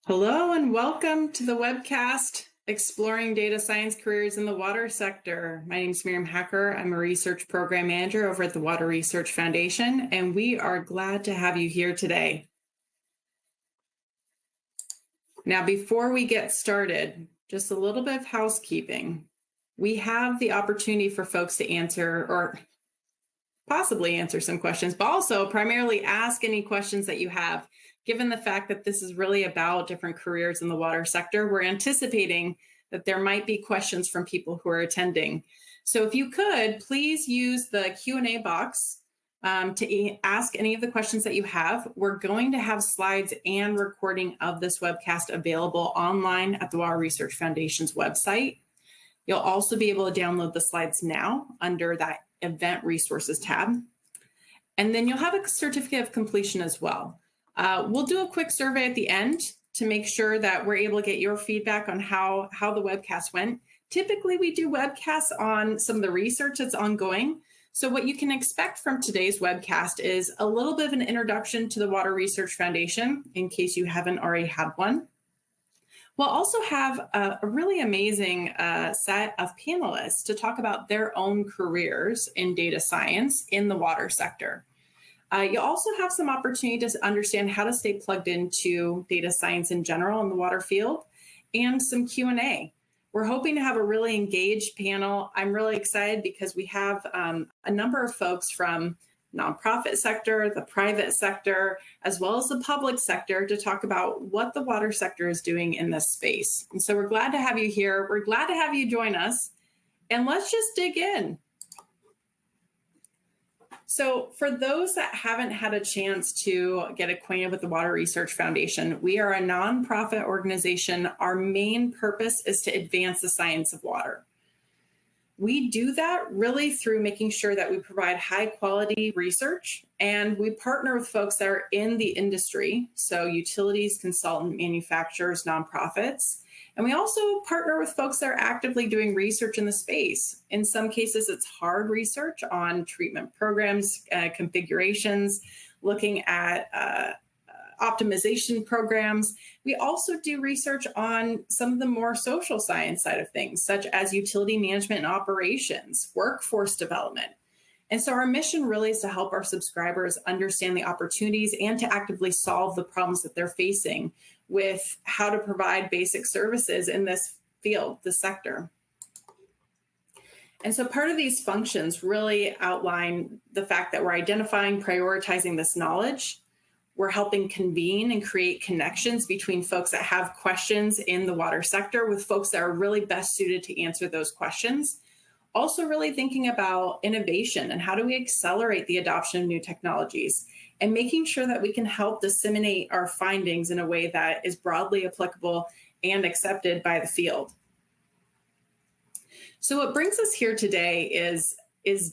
Hello and welcome to the webcast, Exploring Data Science Careers in the Water Sector. My name is Miriam Hacker. I'm a research program manager over at the Water Research Foundation, and we are glad to have you here today. Now, before we get started, just a little bit of housekeeping. We have the opportunity for folks to answer or possibly answer some questions, but also primarily ask any questions that you have. Given the fact that this is really about different careers in the water sector, we're anticipating that there might be questions from people who are attending. So if you could, please use the Q&A box to ask any of the questions that you have. We're going to have slides and recording of this webcast available online at the Water Research Foundation's website. You'll also be able to download the slides now under that Event Resources tab. And then you'll have a certificate of completion as well. We'll do a quick survey at the end to make sure that we're able to get your feedback on how the webcast went. Typically, we do webcasts on some of the research that's ongoing. So what you can expect from today's webcast is a little bit of an introduction to the Water Research Foundation, in case you haven't already had one. We'll also have a really amazing set of panelists to talk about their own careers in data science in the water sector. You'll also have some opportunity to understand how to stay plugged into data science in general in the water field and some Q&A. We're hoping to have a really engaged panel. I'm really excited because we have a number of folks from nonprofit sector, the private sector, as well as the public sector to talk about what the water sector is doing in this space. And so we're glad to have you here. We're glad to have you join us. And let's just dig in. So for those that haven't had a chance to get acquainted with the Water Research Foundation, we are a nonprofit organization. Our main purpose is to advance the science of water. We do that really through making sure that we provide high quality research, and we partner with folks that are in the industry, so utilities, consultant manufacturers, nonprofits. And we also partner with folks that are actively doing research in the space. In some cases, it's hard research on treatment programs, configurations, looking at optimization programs. We also do research on some of the more social science side of things, such as utility management and operations, workforce development. And so our mission really is to help our subscribers understand the opportunities and to actively solve the problems that they're facing with how to provide basic services in this field, this sector. And so part of these functions really outline the fact that we're identifying, prioritizing this knowledge. We're helping convene and create connections between folks that have questions in the water sector with folks that are really best suited to answer those questions. Also really thinking about innovation and how do we accelerate the adoption of new technologies and making sure that we can help disseminate our findings in a way that is broadly applicable and accepted by the field. So what brings us here today is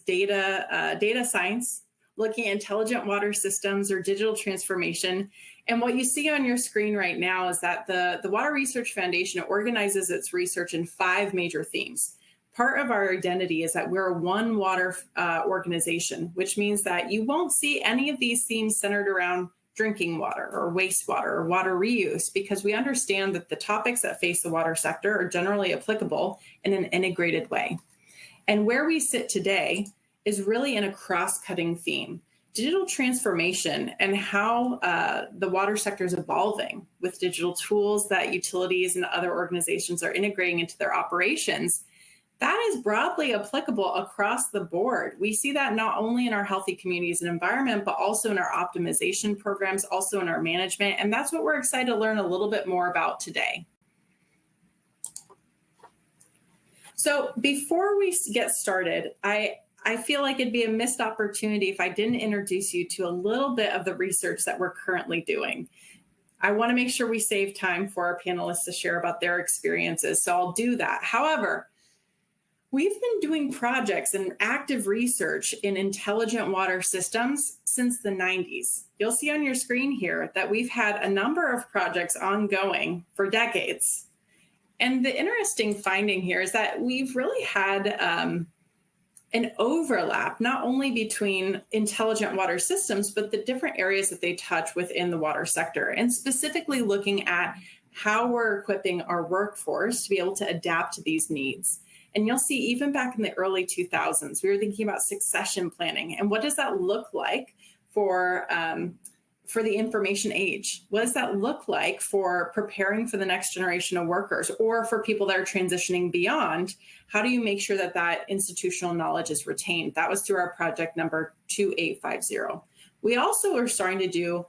data science, looking at intelligent water systems or digital transformation. And what you see on your screen right now is that the Water Research Foundation organizes its research in 5 major themes. Part of our identity is that we're a one water organization, which means that you won't see any of these themes centered around drinking water or wastewater or water reuse, because we understand that the topics that face the water sector are generally applicable in an integrated way. And where we sit today is really in a cross-cutting theme, digital transformation and how the water sector is evolving with digital tools that utilities and other organizations are integrating into their operations. That is broadly applicable across the board. We see that not only in our healthy communities and environment, but also in our optimization programs, also in our management. And that's what we're excited to learn a little bit more about today. So before we get started, I feel like it'd be a missed opportunity if I didn't introduce you to a little bit of the research that we're currently doing. I want to make sure we save time for our panelists to share about their experiences, so I'll do that. However, we've been doing projects and active research in intelligent water systems since the 90s. You'll see on your screen here that we've had a number of projects ongoing for decades. And the interesting finding here is that we've really had an overlap, not only between intelligent water systems, but the different areas that they touch within the water sector, and specifically looking at how we're equipping our workforce to be able to adapt to these needs. And you'll see, even back in the early 2000s, we were thinking about succession planning. And what does that look like for the information age? What does that look like for preparing for the next generation of workers, or for people that are transitioning beyond? How do you make sure that that institutional knowledge is retained? That was through our project number 2850. We also are starting to do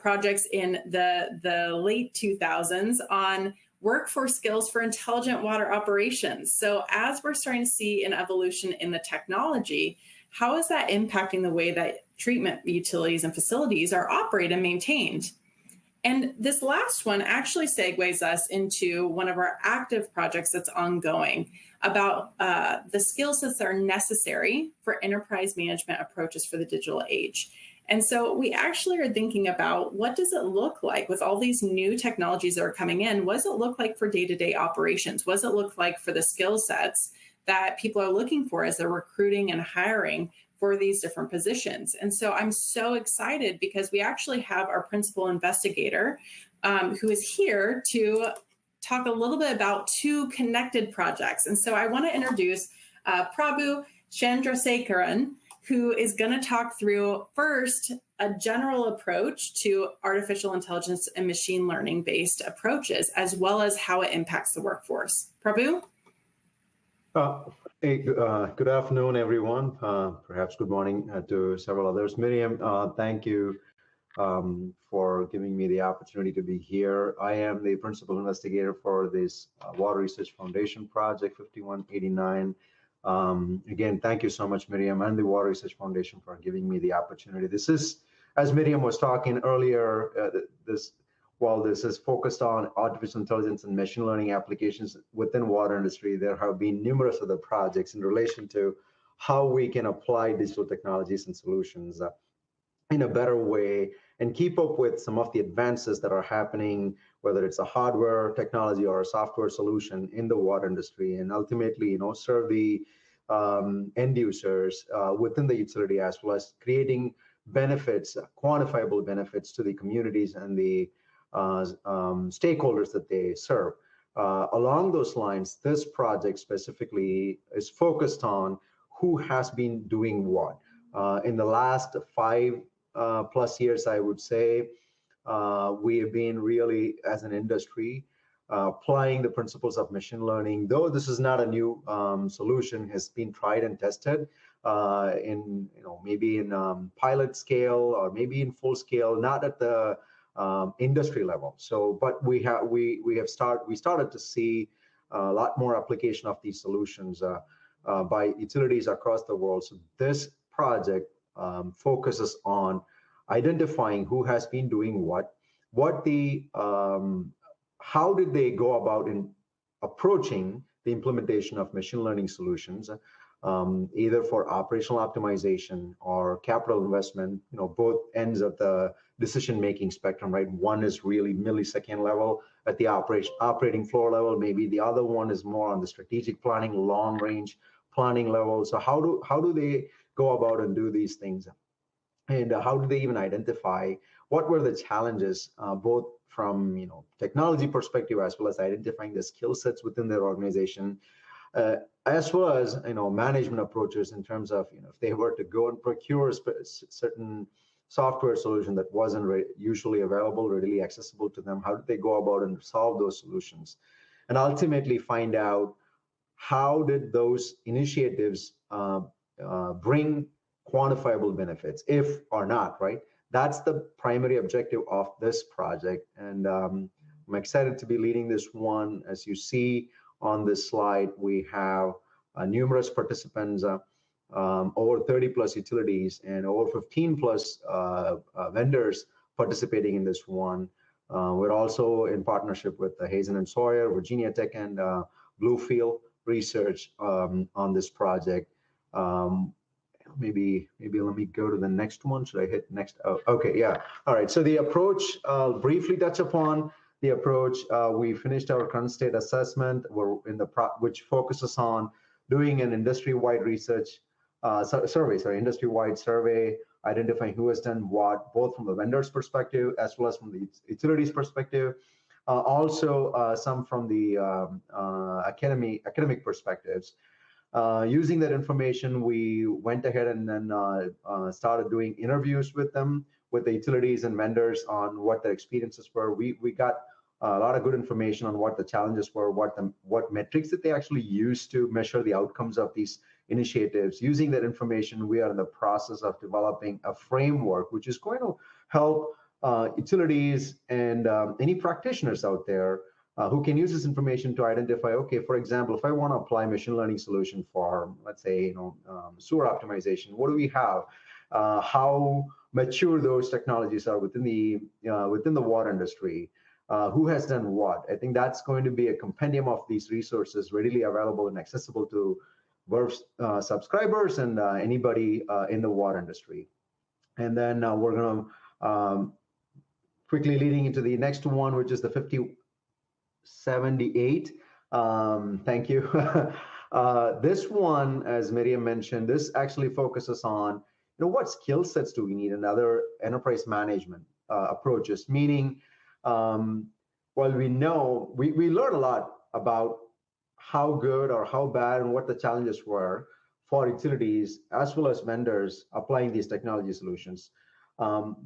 projects in the late 2000s on workforce skills for intelligent water operations. So as we're starting to see an evolution in the technology, how is that impacting the way that treatment utilities and facilities are operated and maintained? And this last one actually segues us into one of our active projects that's ongoing about the skill sets that are necessary for enterprise management approaches for the digital age. And so we actually are thinking about, what does it look like with all these new technologies that are coming in? What does it look like for day-to-day operations? What does it look like for the skill sets that people are looking for as they're recruiting and hiring for these different positions? And so I'm so excited because we actually have our principal investigator who is here to talk a little bit about two connected projects. And so I want to introduce Prabhu Chandrasekaran, who is going to talk through first a general approach to artificial intelligence and machine learning based approaches, as well as how it impacts the workforce. Prabhu? Hey, good afternoon, everyone. Perhaps good morning to several others. Miriam, thank you for giving me the opportunity to be here. I am the principal investigator for this Water Research Foundation project 5189. Again, thank you so much, Miriam, and the Water Research Foundation for giving me the opportunity. This is, as Miriam was talking earlier, while this is focused on artificial intelligence and machine learning applications within water industry, there have been numerous other projects in relation to how we can apply digital technologies and solutions in a better way and keep up with some of the advances that are happening, whether it's a hardware technology or a software solution in the water industry, and ultimately, serve the end users within the utility, as well as creating benefits, quantifiable benefits to the communities and the stakeholders that they serve. Along those lines, this project specifically is focused on who has been doing what. In the last 5+ years, I would say, we have been really, as an industry, applying the principles of machine learning. Though this is not a new solution, has been tried and tested in, maybe in pilot scale or maybe in full scale, not at the industry level. So, but we started to see a lot more application of these solutions by utilities across the world. So this project focuses on identifying who has been doing what how did they go about in approaching the implementation of machine learning solutions, either for operational optimization or capital investment, both ends of the decision-making spectrum, right? One is really millisecond level at the operating floor level. Maybe the other one is more on the strategic planning, long-range planning level. So how do they go about and do these things? And how do they even identify what were the challenges, both from technology perspective, as well as identifying the skill sets within their organization, as well as management approaches in terms of if they were to go and procure a certain software solution that wasn't usually available, readily accessible to them, how did they go about and solve those solutions, and ultimately find out how did those initiatives bring quantifiable benefits, if or not, right? That's the primary objective of this project. And I'm excited to be leading this one. As you see on this slide, we have numerous participants, over 30+ utilities and over 15+ vendors participating in this one. We're also in partnership with Hazen and Sawyer, Virginia Tech, and Bluefield Research on this project. Maybe let me go to the next one. Should I hit next? Oh, okay, yeah. All right. So the approach, briefly touch upon the approach. We finished our current state assessment. We're in which focuses on doing an industry-wide industry-wide survey, identifying who has done what, both from the vendor's perspective as well as from the utilities perspective. also some from the academic perspectives. Using that information, we went ahead and then started doing interviews with them, with the utilities and vendors on what their experiences were. We got a lot of good information on what the challenges were, what metrics that they actually use to measure the outcomes of these initiatives. Using that information, we are in the process of developing a framework which is going to help utilities and any practitioners out there who can use this information to identify, okay, for example, if I want to apply machine learning solution for, let's say, sewer optimization, what do we have? How mature those technologies are within the water industry? Who has done what? I think that's going to be a compendium of these resources readily available and accessible to Verve's subscribers and anybody in the water industry. And then we're going to quickly leading into the next one, which is the 5078. Thank you. This one, as Miriam mentioned, this actually focuses on, what skill sets do we need in other enterprise management approaches? Meaning, while we know, we learn a lot about how good or how bad and what the challenges were for utilities as well as vendors applying these technology solutions,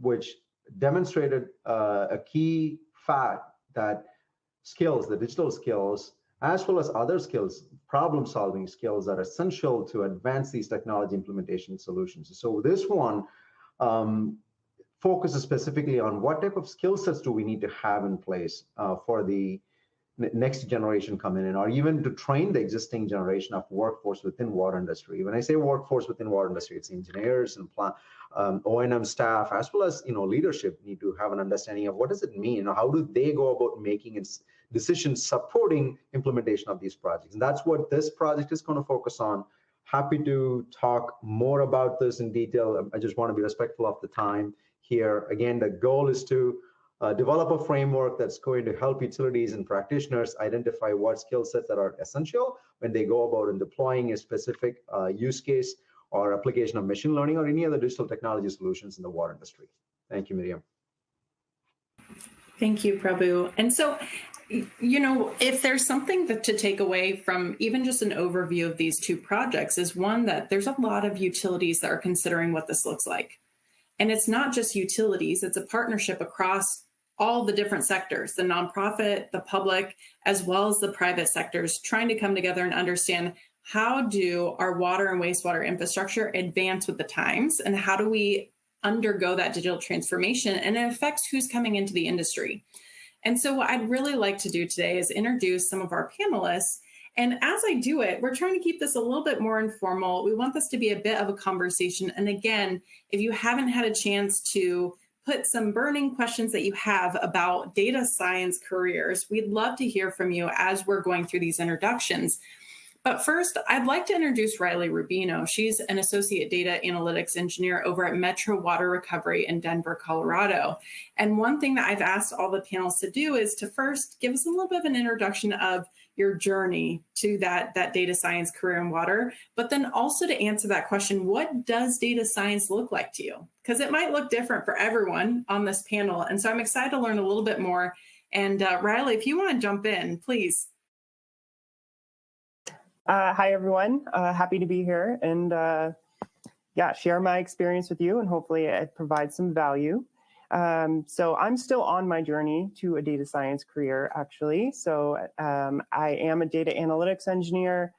which demonstrated a key fact that skills, the digital skills, as well as other skills, problem-solving skills, are essential to advance these technology implementation solutions. So this one focuses specifically on what type of skill sets do we need to have in place for the next generation coming in, or even to train the existing generation of workforce within water industry. When I say workforce within water industry, it's engineers and O&M staff, as well as leadership need to have an understanding of what does it mean, how do they go about making decisions supporting implementation of these projects. And that's what this project is going to focus on. Happy to talk more about this in detail. I just want to be respectful of the time here. Again, the goal is to develop a framework that's going to help utilities and practitioners identify what skill sets that are essential when they go about in deploying a specific use case or application of machine learning or any other digital technology solutions in the water industry. Thank you, Miriam. Thank you, Prabhu. And so, if there's something to take away from even just an overview of these two projects, is one, that there's a lot of utilities that are considering what this looks like. And it's not just utilities, it's a partnership across all the different sectors, the nonprofit, the public, as well as the private sectors, trying to come together and understand, how do our water and wastewater infrastructure advance with the times, and how do we undergo that digital transformation, and it affects who's coming into the industry. And so what I'd really like to do today is introduce some of our panelists. And as I do it, we're trying to keep this a little bit more informal. We want this to be a bit of a conversation. And again, if you haven't had a chance to put some burning questions that you have about data science careers, we'd love to hear from you as we're going through these introductions. But first, I'd like to introduce Riley Rubino. She's an associate data analytics engineer over at Metro Water Recovery in Denver, Colorado. And one thing that I've asked all the panelists to do is to first give us a little bit of an introduction of your journey to that data science career in water, but then also to answer that question, what does data science look like to you? Because it might look different for everyone on this panel. And so I'm excited to learn a little bit more. And Riley, if you want to jump in, please. Hi, everyone. Happy to be here and share my experience with you, and hopefully it provides some value. So I'm still on my journey to a data science career, actually. So I am a data analytics engineer.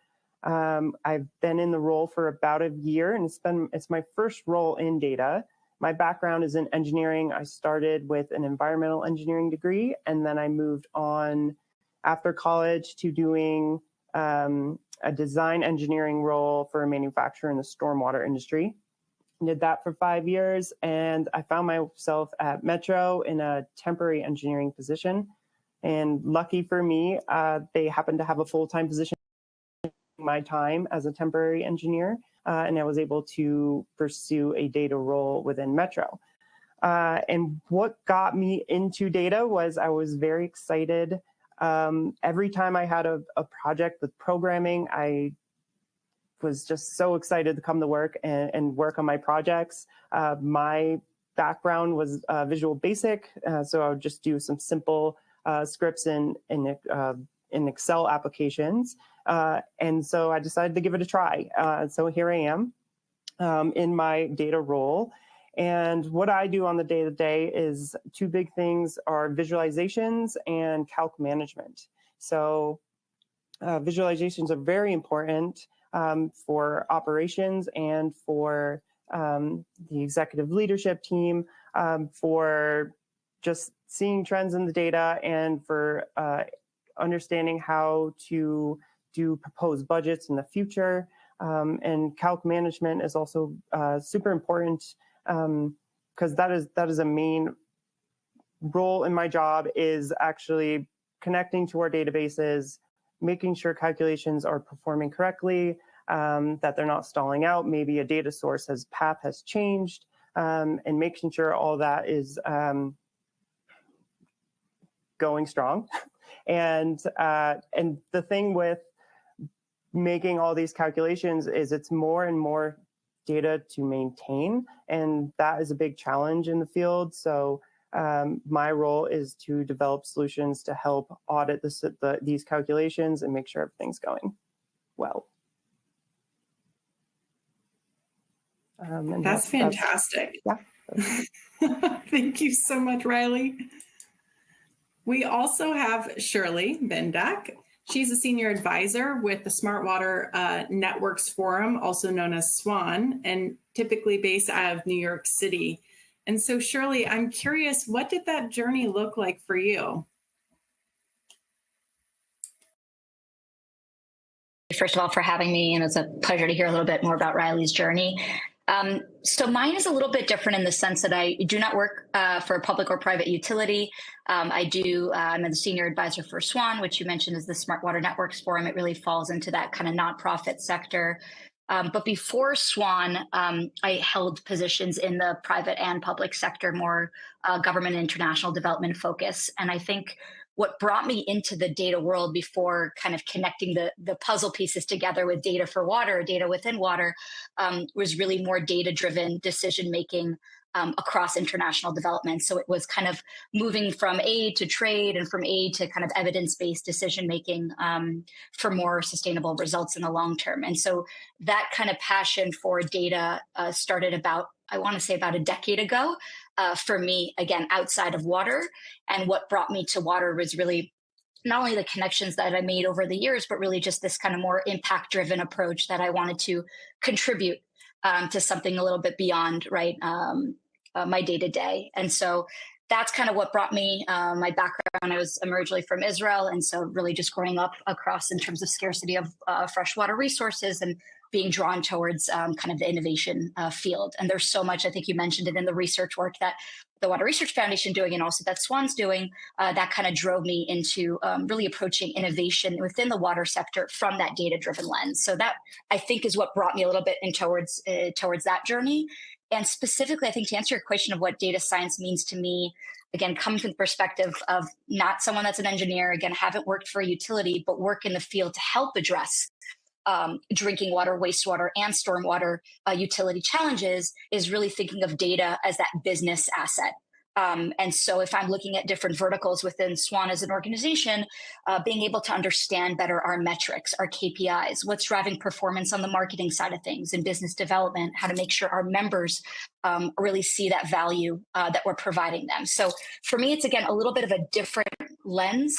I've been in the role for about a year, and it's my first role in data. My background is in engineering. I started with an environmental engineering degree, and then I moved on after college to doing a design engineering role for a manufacturer in the stormwater industry. Did that for 5 years, and I found myself at Metro in a temporary engineering position. And lucky for me, they happened to have a full-time position my time as a temporary engineer, and I was able to pursue a data role within Metro. And what got me into data was I was very excited. Every time I had a project with programming, I was just so excited to come to work and work on my projects. My background was Visual Basic, so I would just do some simple scripts in Excel applications. And so I decided to give it a try. So here I am in my data role. And what I do on the day-to-day is two big things are visualizations and calc management. So visualizations are very important for operations and for the executive leadership team, for just seeing trends in the data and for understanding how to do proposed budgets in the future. And calc management is also super important because that is a main role in my job, is actually connecting to our databases, making sure calculations are performing correctly, that they're not stalling out. Maybe a data source path has changed, and making sure all that is going strong. And the thing with making all these calculations is it's more and more data to maintain, and that is a big challenge in the field. So my role is to develop solutions to help audit these calculations and make sure everything's going well. That's fantastic. Thank you so much, Riley. We also have Shirley Bendak. She's a senior advisor with the Smart Water Networks Forum, also known as SWAN, and typically based out of New York City. And so, Shirley, I'm curious, what did that journey look like for you? First of all, for having me, and it's a pleasure to hear a little bit more about Riley's journey. So mine is a little bit different in the sense that I do not work for a public or private utility. I'm the senior advisor for SWAN, which you mentioned is the Smart Water Networks Forum. It really falls into that kind of nonprofit sector. But before SWAN, I held positions in the private and public sector, more government and international development focus. And I think what brought me into the data world before kind of connecting the puzzle pieces together with data for water, data within water, was really more data-driven decision-making across international development. So it was kind of moving from aid to trade and from aid to kind of evidence-based decision-making for more sustainable results in the long term. And so that kind of passion for data started about a decade ago for me, again, outside of water. And what brought me to water was really not only the connections that I made over the years, but really just this kind of more impact-driven approach that I wanted to contribute to something a little bit beyond, right, my day-to-day. And so that's kind of what brought me my background. I was originally from Israel. And so really just growing up across in terms of scarcity of freshwater resources and being drawn towards kind of the innovation field. And there's so much, I think you mentioned it in the research work that the Water Research Foundation doing and also that SWAN's doing, that kind of drove me into really approaching innovation within the water sector from that data-driven lens. So that, I think, is what brought me a little bit in towards that journey. And specifically, I think to answer your question of what data science means to me, again, coming from the perspective of not someone that's an engineer, again, haven't worked for a utility, but work in the field to help address drinking water, wastewater, and stormwater utility challenges, is really thinking of data as that business asset. And so if I'm looking at different verticals within SWAN as an organization, being able to understand better our metrics, our KPIs, what's driving performance on the marketing side of things and business development, how to make sure our members really see that value that we're providing them. So for me, it's, again, a little bit of a different lens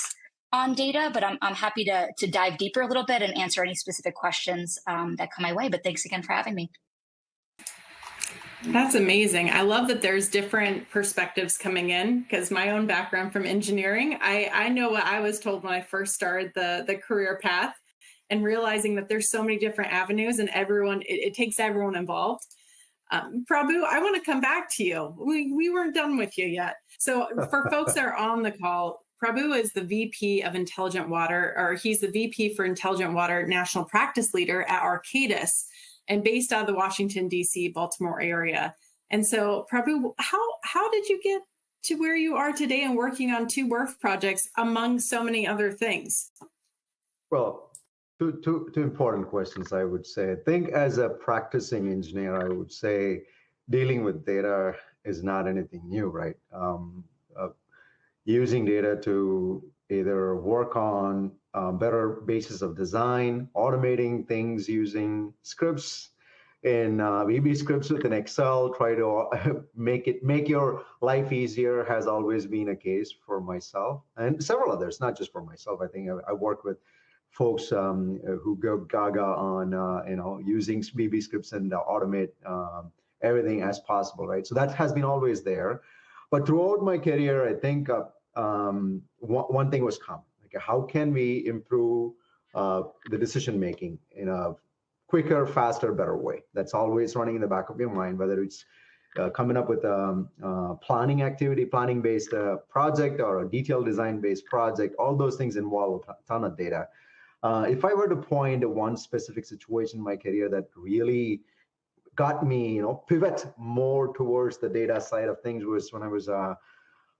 on data, but I'm happy to dive deeper a little bit and answer any specific questions that come my way. But thanks again for having me. That's amazing. I love that there's different perspectives coming in, because my own background from engineering, I know what I was told when I first started the career path, and realizing that there's so many different avenues and it takes everyone involved. Prabhu, I want to come back to you. We weren't done with you yet. So for folks that are on the call, Prabhu is the VP of Intelligent Water, or he's the VP for Intelligent Water National Practice Leader at Arcadis, and based out of the Washington, D.C., Baltimore area. And so, Prabhu, how did you get to where you are today and working on 2 WRF projects among so many other things? Well, two important questions, I would say. I think as a practicing engineer, I would say dealing with data is not anything new, right? using data to either work on better basis of design, automating things using scripts in VB scripts within Excel, try to make your life easier has always been a case for myself and several others, not just for myself. I think I work with folks who go gaga on using VB scripts and automate everything as possible, right? So that has been always there. But throughout my career, I think one thing was common. Like, how can we improve the decision making in a quicker, faster, better way? That's always running in the back of your mind, whether it's coming up with a planning-based project or a detailed design-based project. All those things involve a ton of data. If I were to point one specific situation in my career that really got me, pivot more towards the data side of things, was when I was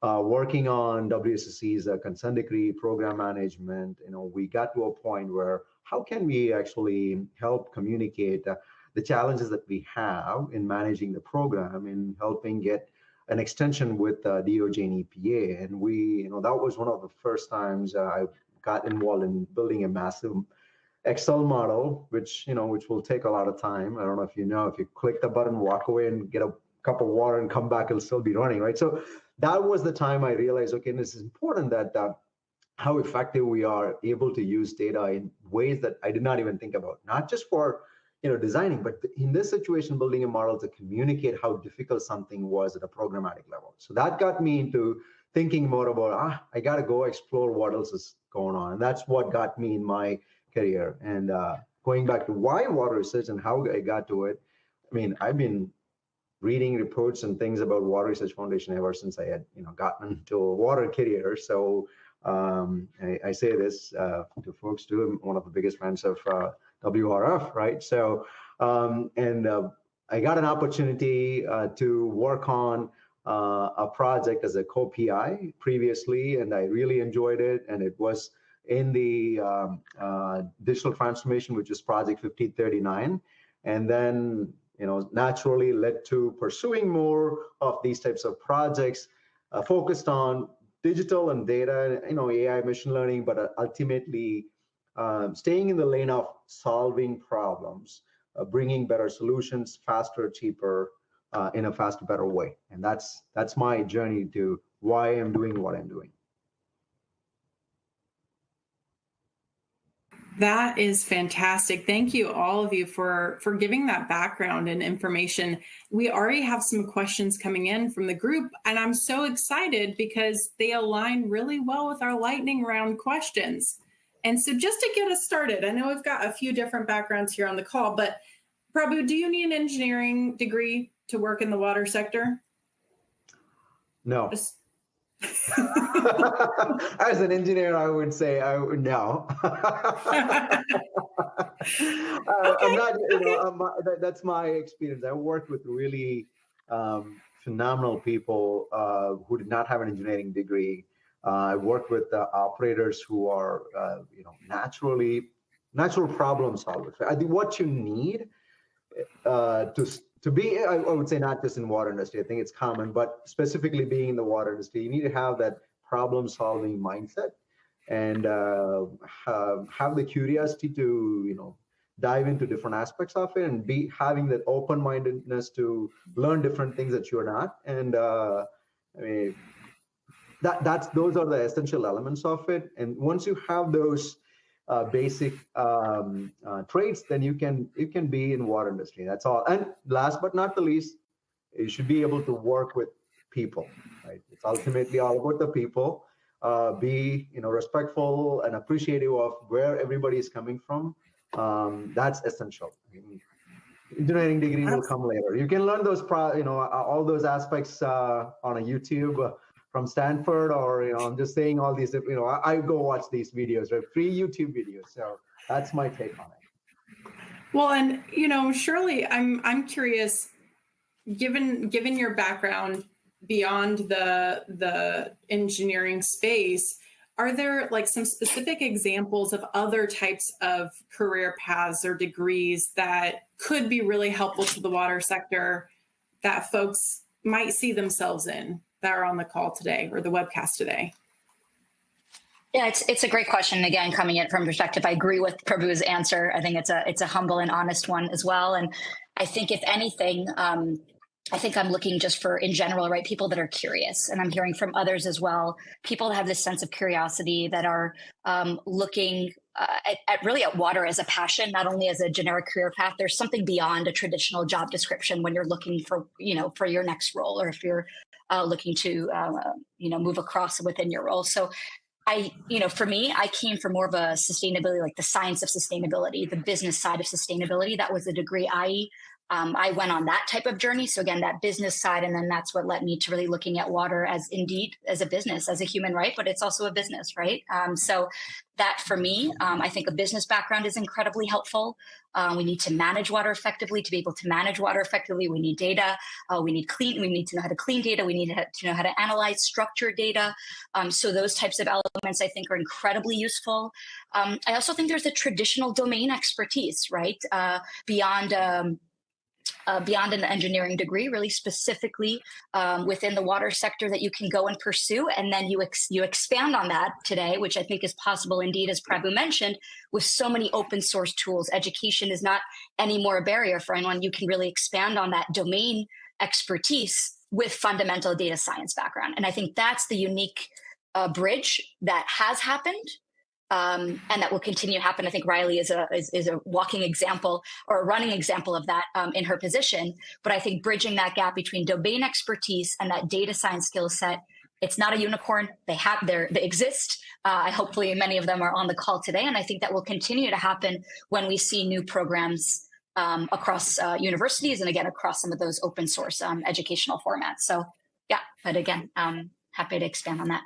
working on WSSC's consent decree program management. We got to a point where how can we actually help communicate the challenges that we have in managing the program and helping get an extension with DOJ and EPA. And that was one of the first times I got involved in building a massive Excel model, which will take a lot of time. I don't know if if you click the button, walk away and get a cup of water and come back, it'll still be running, right? So that was the time I realized, okay, this is important, that how effective we are able to use data in ways that I did not even think about, not just for designing, but in this situation, building a model to communicate how difficult something was at a programmatic level. So that got me into thinking more about, I got to go explore what else is going on. And that's what got me in my career. And going back to why water research and how I got to it, I've been reading reports and things about Water Research Foundation ever since I had gotten into a water career. So I say this to folks too. I'm one of the biggest fans of WRF, right? So I got an opportunity to work on a project as a co-PI previously, and I really enjoyed it. And it was in the digital transformation, which is Project 1539, and then naturally led to pursuing more of these types of projects focused on digital and data, AI, machine learning, but ultimately staying in the lane of solving problems, bringing better solutions, faster, cheaper, in a faster, better way. And that's my journey to why I'm doing what I'm doing. That is fantastic. Thank you, all of you, for giving that background and information. We already have some questions coming in from the group, and I'm so excited because they align really well with our lightning round questions. And so just to get us started, I know we've got a few different backgrounds here on the call, but Prabhu, do you need an engineering degree to work in the water sector? No. As an engineer, I would say no. I'm not. That's my experience. I worked with really phenomenal people who did not have an engineering degree. I worked with operators who are, natural problem solvers. I think what you need to be, I would say, not just in water industry, I think it's common, but specifically being in the water industry, you need to have that problem-solving mindset and have the curiosity to, dive into different aspects of it and having that open-mindedness to learn different things that you're not. And those are the essential elements of it. And once you have those basic traits, then you can be in water industry. That's all. And last but not the least, you should be able to work with people, right? It's ultimately all about the people. Be respectful and appreciative of where everybody is coming from. That's essential. Engineering degree will come later. You can learn those all those aspects on a YouTube from Stanford, or I'm just saying all these. I go watch these videos, right? Free YouTube videos. So that's my take on it. Well, and Shirley, I'm curious, given your background beyond the engineering space, are there like some specific examples of other types of career paths or degrees that could be really helpful to the water sector that folks might see themselves in? that are on the call today or the webcast today? Yeah, it's a great question. Again, coming in from perspective, I agree with Prabhu's answer. I think it's a humble and honest one as well. And I think if anything, I think I'm looking just for, in general, right, people that are curious, and I'm hearing from others as well, people that have this sense of curiosity, that are looking at water as a passion, not only as a generic career path. There's something beyond a traditional job description when you're looking for, for your next role, or if you're looking to, move across within your role. So for me, I came from more of a sustainability, like the science of sustainability, the business side of sustainability. That was the degree I went on that type of journey. So again, that business side, and then that's what led me to really looking at water as indeed as a business, as a human right, but it's also a business, right? So that for me, I think a business background is incredibly helpful. We need to manage water effectively. To be able to manage water effectively, we need data. We need to know how to clean data. We need to know how to analyze structured data. So those types of elements, I think, are incredibly useful. I also think there's a traditional domain expertise, right? Beyond an engineering degree, really specifically within the water sector, that you can go and pursue. And then you expand on that today, which I think is possible indeed, as Prabhu mentioned, with so many open source tools. Education is not anymore a barrier for anyone. You can really expand on that domain expertise with fundamental data science background. And I think that's the unique bridge that has happened. And that will continue to happen. I think Riley is a walking example, or a running example of that in her position. But I think bridging that gap between domain expertise and that data science skill set, it's not a unicorn. They exist. Hopefully many of them are on the call today. And I think that will continue to happen when we see new programs across universities, and again, across some of those open source educational formats. So yeah, but again, happy to expand on that.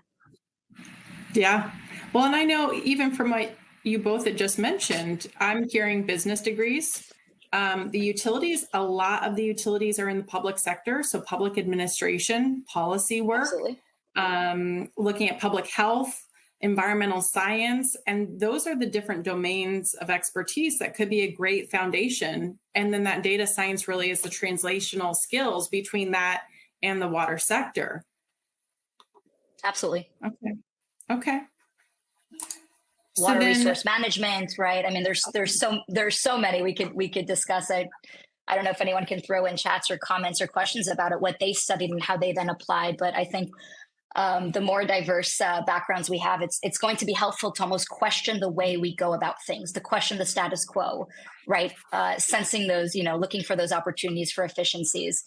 Yeah. Well, and I know even from what you both had just mentioned, I'm hearing business degrees. The utilities, a lot of the utilities are in the public sector. So public administration, policy work, looking at public health, environmental science. And those are the different domains of expertise that could be a great foundation. And then that data science really is the translational skills between that and the water sector. Absolutely. Okay. Water resource management, right? I mean, there's so many we could discuss. I don't know if anyone can throw in chats or comments or questions about it, what they studied and how they then applied. But I think the more diverse backgrounds we have, it's going to be helpful to almost question the way we go about things, to question the status quo, right? Sensing those, looking for those opportunities for efficiencies.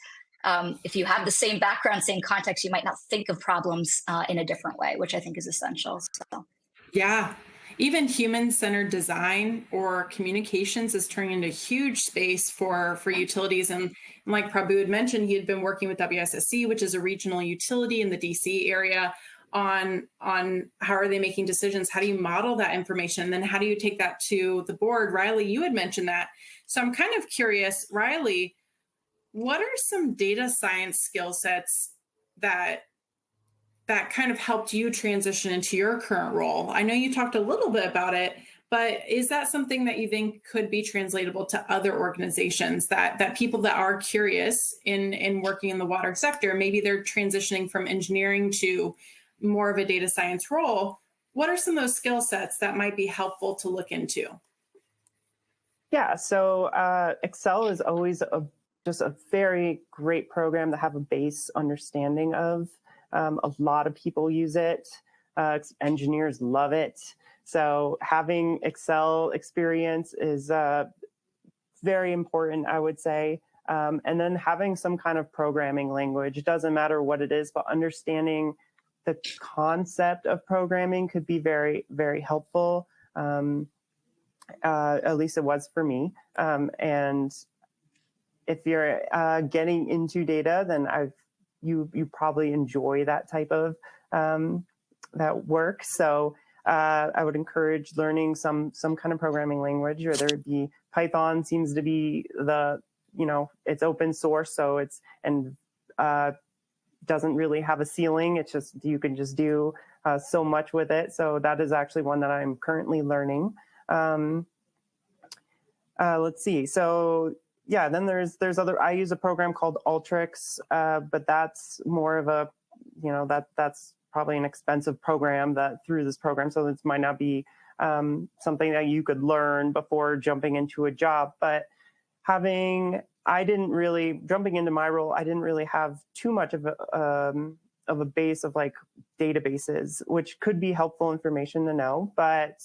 If you have the same background, same context, you might not think of problems in a different way, which I think is essential. So. Yeah. Even human-centered design or communications is turning into a huge space for utilities. And like Prabhu had mentioned, he had been working with WSSC, which is a regional utility in the DC area, on how are they making decisions? How do you model that information? And then how do you take that to the board? Riley, you had mentioned that. So I'm kind of curious, Riley, what are some data science skill sets that kind of helped you transition into your current role? I know you talked a little bit about it, but is that something that you think could be translatable to other organizations, that people that are curious in working in the water sector, maybe they're transitioning from engineering to more of a data science role? What are some of those skill sets that might be helpful to look into? Yeah, so Excel is always just a very great program to have a base understanding of. A lot of people use it. Engineers love it. So having Excel experience is very important, I would say. And then having some kind of programming language. It doesn't matter what it is, but understanding the concept of programming could be very, very helpful. At least it was for me. And if you're getting into data, then you probably enjoy that type of that work. So I would encourage learning some kind of programming language, whether it be Python. Seems to be it's open source, so doesn't really have a ceiling. It's just you can just do so much with it. So that is actually one that I'm currently learning. Let's see. So yeah, then there's other. I use a program called Ultrix, but that's more of a that's probably an expensive program through this program. So this might not be something that you could learn before jumping into a job. But jumping into my role, I didn't really have too much of a base of like databases, which could be helpful information to know, but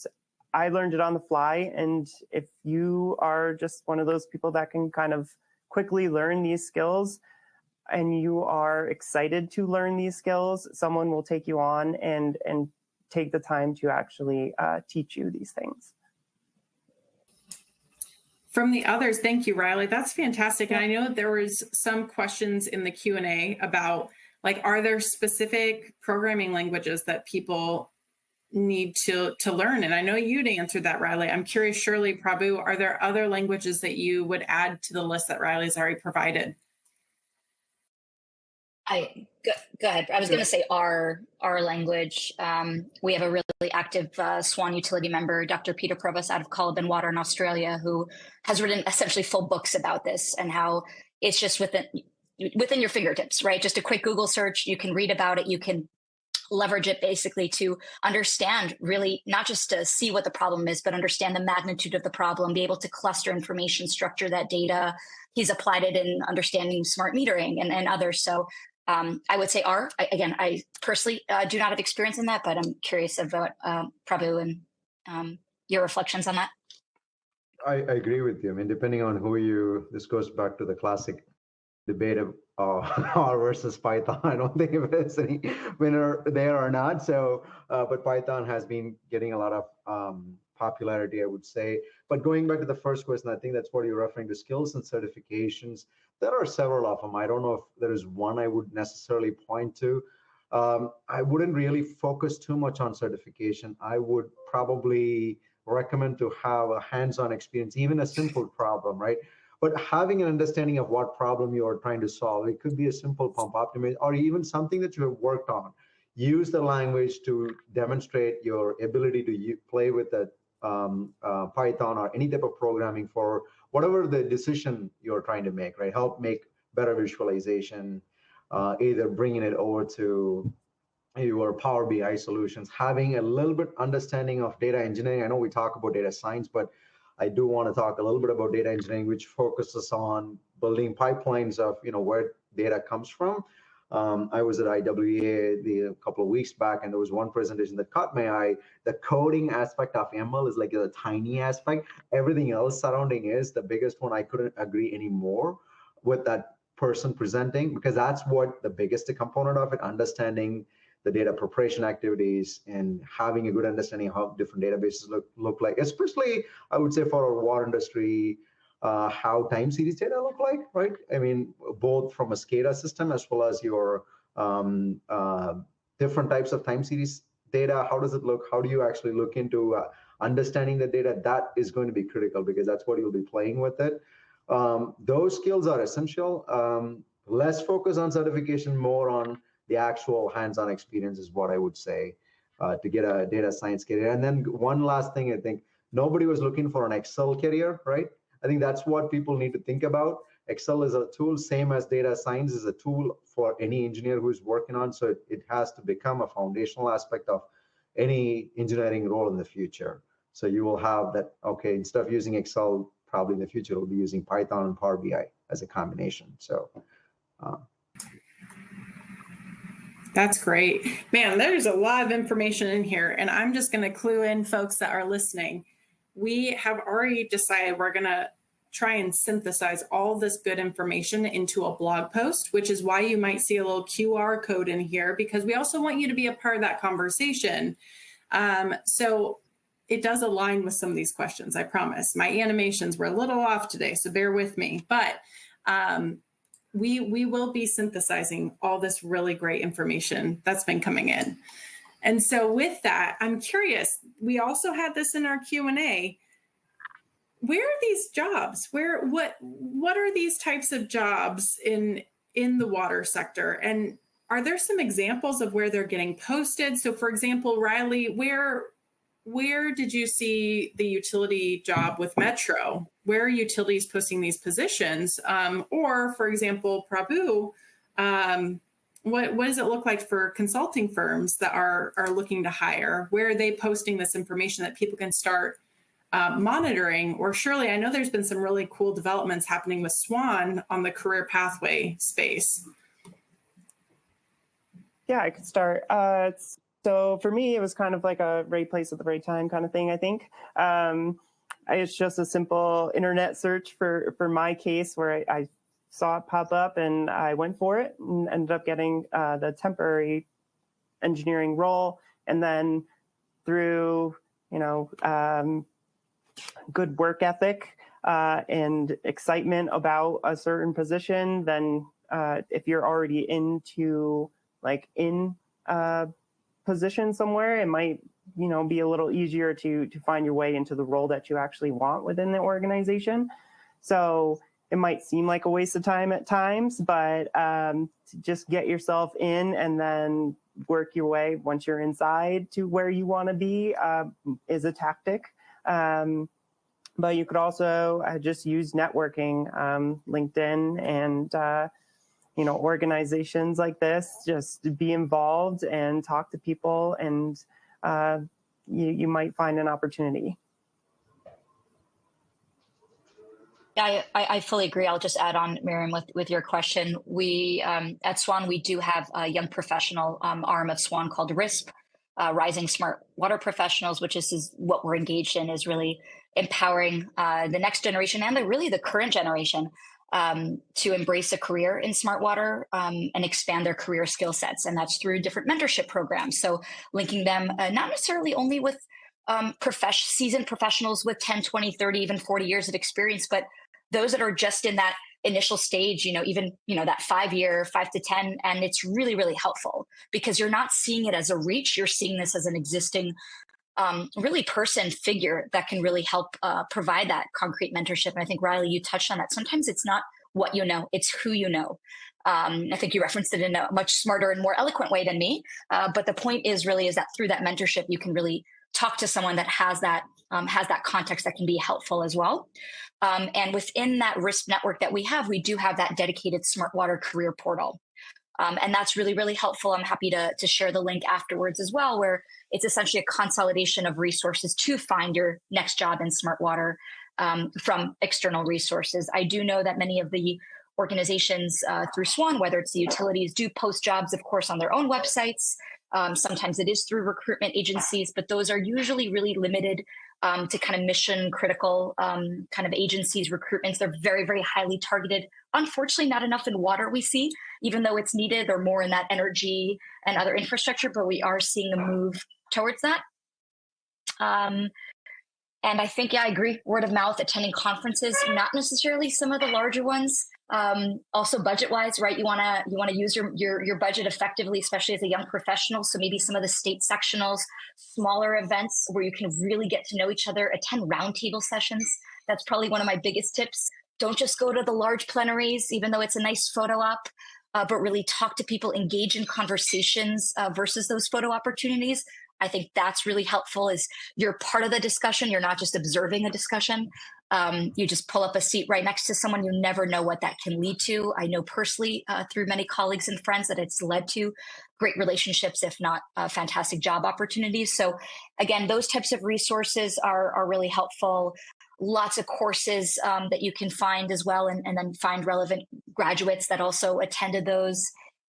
I learned it on the fly. And if you are just one of those people that can kind of quickly learn these skills and you are excited to learn these skills, someone will take you on and take the time to actually teach you these things. From the others, thank you, Riley. That's fantastic. And I know there was some questions in the Q&A about, like, are there specific programming languages that people need to learn? And I know you'd answered that, Riley. I'm curious, Shirley, Prabhu, are there other languages that you would add to the list that Riley's already provided? Go ahead. I was going to say our language. We have a really active Swan utility member, Dr. Peter Provost, out of Culloden Water in Australia, who has written essentially full books about this and how it's just within your fingertips, right? Just a quick Google search, you can read about it, you can leverage it basically to understand, really not just to see what the problem is, but understand the magnitude of the problem, be able to cluster information, structure that data. He's applied it in understanding smart metering and others. So I would say I personally do not have experience in that, but I'm curious about Prabhu and your reflections on that. I agree with you. I mean, depending on this goes back to the classic debate of R versus Python. I don't think if there's any winner there or not. So, but Python has been getting a lot of popularity, I would say. But going back to the first question, I think that's what you're referring to, skills and certifications. There are several of them. I don't know if there is one I would necessarily point to. I wouldn't really focus too much on certification. I would probably recommend to have a hands-on experience, even a simple problem, right? But having an understanding of what problem you are trying to solve, it could be a simple pump optimization or even something that you have worked on. Use the language to demonstrate your ability to play with the Python or any type of programming for whatever the decision you're trying to make, right? Help make better visualization, either bringing it over to your Power BI solutions, having a little bit understanding of data engineering. I know we talk about data science, but I do want to talk a little bit about data engineering, which focuses on building pipelines of where data comes from. I was at IWA a couple of weeks back, and there was one presentation that caught my eye. The coding aspect of ML is like a tiny aspect. Everything else surrounding is the biggest one. I couldn't agree anymore with that person presenting, because that's what the biggest component of it, understanding the data preparation activities and having a good understanding of how different databases look like, especially I would say for our water industry, how time series data look like, right? I mean, both from a SCADA system as well as your different types of time series data. How does it look? How do you actually look into understanding the data? That is going to be critical, because that's what you'll be playing with it. Those skills are essential. Less focus on certification, more on the actual hands-on experience is what I would say to get a data science career. And then one last thing, I think nobody was looking for an Excel career, right? I think that's what people need to think about. Excel is a tool, same as data science is a tool for any engineer who's working on. So it has to become a foundational aspect of any engineering role in the future. So you will have that, okay, instead of using Excel, probably in the future, we'll be using Python and Power BI as a combination. So. That's great. Man, there's a lot of information in here, and I'm just going to clue in folks that are listening. We have already decided we're going to try and synthesize all this good information into a blog post, which is why you might see a little QR code in here, because we also want you to be a part of that conversation. So it does align with some of these questions, I promise. My animations were a little off today, so bear with me. But we will be synthesizing all this really great information that's been coming in. And so with that, I'm curious, we also had this in our Q&A. Where are these jobs? What are these types of jobs in the water sector? And are there some examples of where they're getting posted? So for example, Riley, where did you see the utility job with Metro? Where are utilities posting these positions? Or, for example, Prabhu, what does it look like for consulting firms that are looking to hire? Where are they posting this information that people can start monitoring? Or surely, I know there's been some really cool developments happening with SWAN on the career pathway space. Yeah, I could start. So for me, it was kind of like a right place at the right time kind of thing, I think. It's just a simple internet search for my case where I saw it pop up and I went for it and ended up getting the temporary engineering role. And then through, good work ethic and excitement about a certain position, then if you're already in position somewhere, it might be a little easier to find your way into the role that you actually want within the organization. So it might seem like a waste of time at times, but to just get yourself in and then work your way once you're inside to where you want to be is a tactic. But you could also just use networking, LinkedIn, and organizations like this. Just be involved and talk to people, and you might find an opportunity. Yeah, I fully agree. I'll just add on, Miriam, with your question. We at SWAN, we do have a young professional arm of SWAN called RISP, Rising Smart Water Professionals, which is what we're engaged in, is really empowering the next generation and really the current generation to embrace a career in smart water and expand their career skill sets. And that's through different mentorship programs. So linking them not necessarily only with seasoned professionals with 10, 20, 30, even 40 years of experience, but those that are just in that initial stage, even that 5 year, 5 to 10, and it's really, really helpful because you're not seeing it as a reach. You're seeing this as an existing really person figure that can really help provide that concrete mentorship. And I think, Riley, you touched on that. Sometimes it's not what you know, it's who you know. I think you referenced it in a much smarter and more eloquent way than me. But the point is that through that mentorship, you can really talk to someone that has that context that can be helpful as well. And within that RISP network that we do have that dedicated Smart Water career portal. And that's really, really helpful. I'm happy to share the link afterwards as well, where it's essentially a consolidation of resources to find your next job in smart water from external resources. I do know that many of the organizations through SWAN, whether it's the utilities, do post jobs, of course, on their own websites. Sometimes it is through recruitment agencies, but those are usually really limited to kind of mission critical kind of agencies, recruitments. They're very, very highly targeted. Unfortunately, not enough in water we see, even though it's needed, or more in that energy and other infrastructure, but we are seeing a move towards that. And I think, I agree. Word of mouth, attending conferences, not necessarily some of the larger ones. Also budget-wise, right? You want to use your budget effectively, especially as a young professional. So maybe some of the state sectionals, smaller events where you can really get to know each other. Attend roundtable sessions. That's probably one of my biggest tips. Don't just go to the large plenaries, even though it's a nice photo op, but really talk to people, engage in conversations versus those photo opportunities. I think that's really helpful. Is you're part of the discussion. You're not just observing a discussion. You just pull up a seat right next to someone. You never know what that can lead to. I know personally through many colleagues and friends that it's led to great relationships, if not fantastic job opportunities. So again, those types of resources are really helpful. Lots of courses that you can find as well, and then find relevant graduates that also attended those.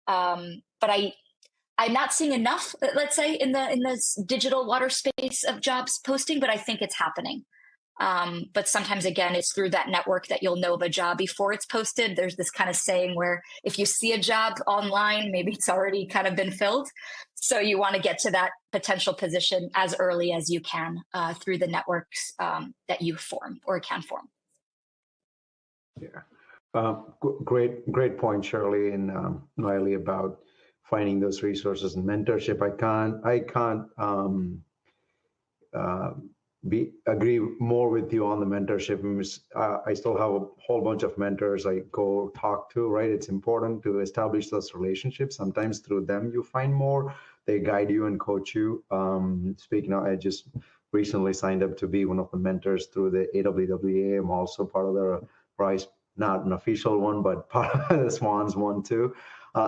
But I'm not seeing enough, let's say, in the digital water space of jobs posting, but I think it's happening. But sometimes, again, it's through that network that you'll know of a job before it's posted. There's this kind of saying where if you see a job online, maybe it's already kind of been filled. So you want to get to that potential position as early as you can through the networks that you form or can form. Yeah, great point, Shirley and Riley, about finding those resources and mentorship. I can't agree more with you on the mentorship. I still have a whole bunch of mentors I go talk to, right? It's important to establish those relationships. Sometimes through them you find more. They guide you and coach you. Speaking of, I just recently signed up to be one of the mentors through the AWWA. I'm also part of the RISE, not an official one, but part of the SWAN's one too.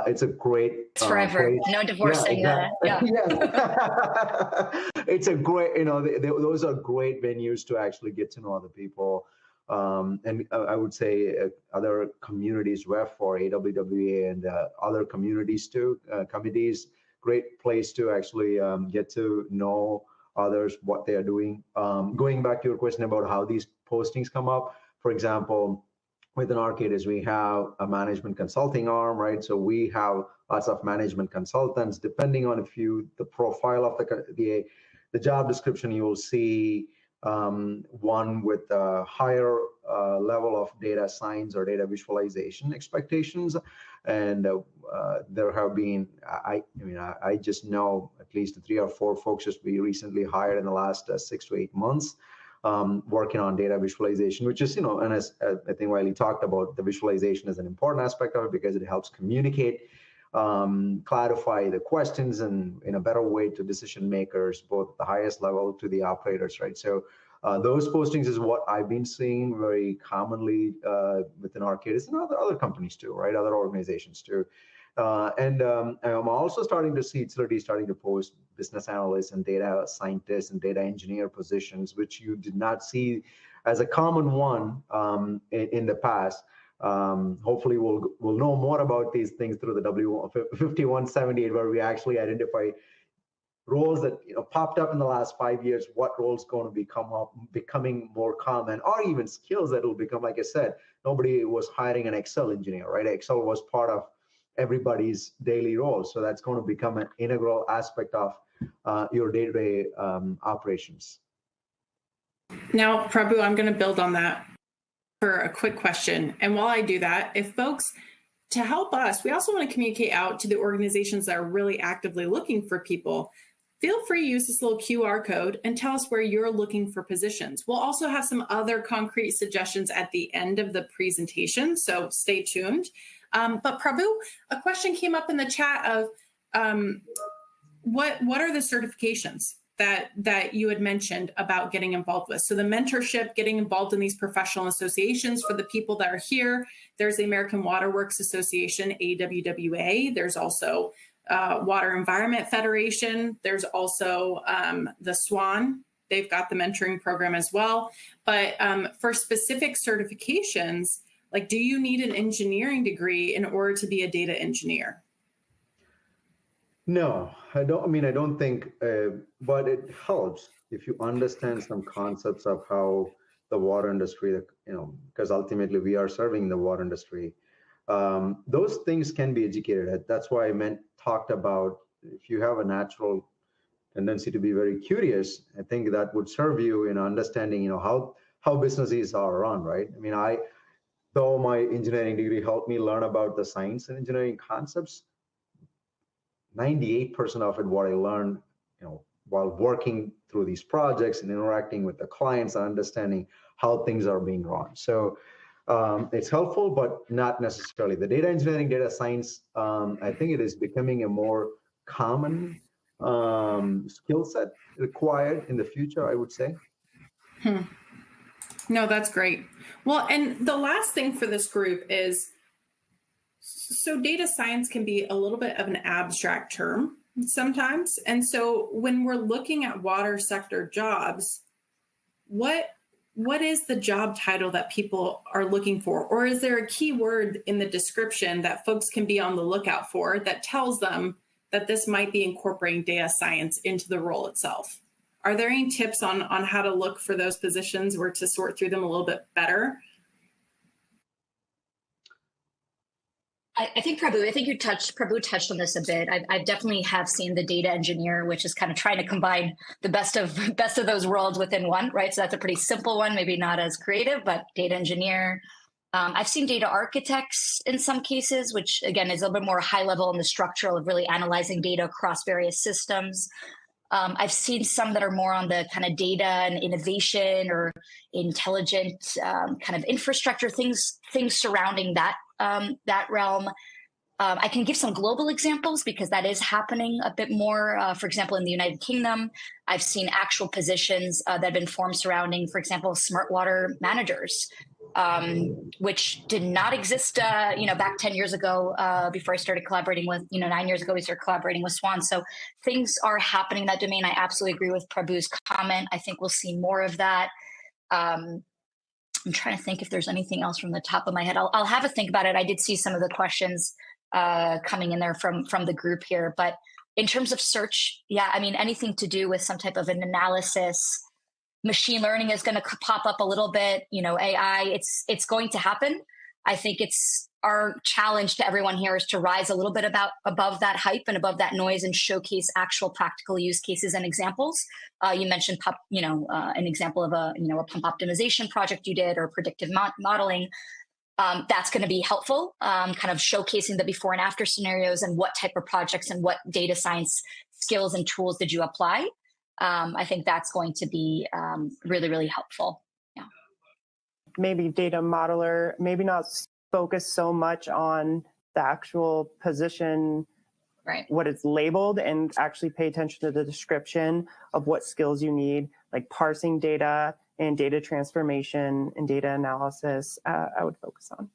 It's a great It's forever. place. No divorcing. Yeah, exactly. Yeah. Yes. It's a great, those are great venues to actually get to know other people. And I would say other communities, WEF or AWWA and other communities too, committees, great place to actually get to know others, what they are doing. Going back to your question about how these postings come up, for example, within Arcadis, we have a management consulting arm, right? So we have lots of management consultants. Depending on the profile of the job description, you will see one with a higher level of data science or data visualization expectations, and there have been I just know at least 3 or 4 folks just we recently hired in the last 6 to 8 months. Working on data visualization, which is, and as I think Wiley talked about, the visualization is an important aspect of it because it helps communicate, clarify the questions and in a better way to decision makers, both the highest level to the operators, right? So those postings is what I've been seeing very commonly within Arcadis and other companies too, right? Other organizations too. And I'm also starting to see utilities starting to post business analysts and data scientists and data engineer positions, which you did not see as a common one in the past. Hopefully, we'll know more about these things through the W5178, where we actually identify roles that popped up in the last 5 years. What roles going to becoming more common, or even skills that will become, like I said, nobody was hiring an Excel engineer, right? Excel was part of everybody's daily role. So that's going to become an integral aspect of your day-to-day operations. Now, Prabhu, I'm going to build on that for a quick question. And while I do that, if folks, to help us, we also want to communicate out to the organizations that are really actively looking for people. Feel free to use this little QR code and tell us where you're looking for positions. We'll also have some other concrete suggestions at the end of the presentation, so stay tuned. But Prabhu, a question came up in the chat of what are the certifications that you had mentioned about getting involved with? So the mentorship, getting involved in these professional associations for the people that are here. There's the American Water Works Association, AWWA. There's also Water Environment Federation. There's also the SWAN. They've got the mentoring program as well. But for specific certifications, like, do you need an engineering degree in order to be a data engineer? No, I don't. I mean, I don't think, but it helps if you understand some concepts of how the water industry, because ultimately we are serving the water industry. Those things can be educated. That's why I talked about if you have a natural tendency to be very curious, I think that would serve you in understanding, how businesses are run, right? I mean, though my engineering degree helped me learn about the science and engineering concepts, 98% of it, what I learned, while working through these projects and interacting with the clients and understanding how things are being run. So it's helpful, but not necessarily. The data engineering, data science, I think it is becoming a more common skill set required in the future, I would say. No, that's great. Well, and the last thing for this group is, so data science can be a little bit of an abstract term sometimes. And so when we're looking at water sector jobs, what is the job title that people are looking for? Or is there a keyword in the description that folks can be on the lookout for that tells them that this might be incorporating data science into the role itself? Are there any tips on how to look for those positions or to sort through them a little bit better? I think Prabhu touched on this a bit. I definitely have seen the data engineer, which is kind of trying to combine the best of those worlds within one, right? So that's a pretty simple one, maybe not as creative, but data engineer. I've seen data architects in some cases, which again is a little bit more high level in the structural of really analyzing data across various systems. I've seen some that are more on the kind of data and innovation or intelligent kind of infrastructure things surrounding that realm. I can give some global examples because that is happening a bit more. For example, in the United Kingdom, I've seen actual positions that have been formed surrounding, for example, smart water managers. which did not exist, back 10 years ago, before I started collaborating with, 9 years ago, we started collaborating with Swan. So things are happening in that domain. I absolutely agree with Prabhu's comment. I think we'll see more of that. I'm trying to think if there's anything else from the top of my head. I'll have a think about it. I did see some of the questions coming in there from the group here, but in terms of search, yeah, I mean, anything to do with some type of an analysis, machine learning is going to pop up a little bit, AI, it's going to happen. I think it's our challenge to everyone here is to rise a little bit above that hype and above that noise and showcase actual practical use cases and examples. You mentioned, an example of a pump optimization project you did, or predictive modeling. That's going to be helpful, kind of showcasing the before and after scenarios and what type of projects and what data science skills and tools did you apply. I think that's going to be really, really helpful. Yeah. Maybe data modeler, maybe not focus so much on the actual position, right, what it's labeled, and actually pay attention to the description of what skills you need, like parsing data and data transformation and data analysis. I would focus on.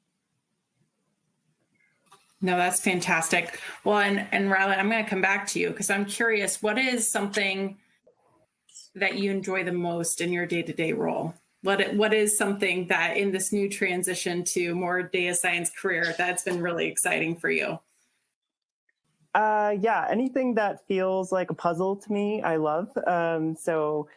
No, that's fantastic. Well, and Riley, I'm going to come back to you because I'm curious, what is something that you enjoy the most in your day-to-day role? What is something that in this new transition to more data science career that's been really exciting for you? Yeah, anything that feels like a puzzle to me, I love. So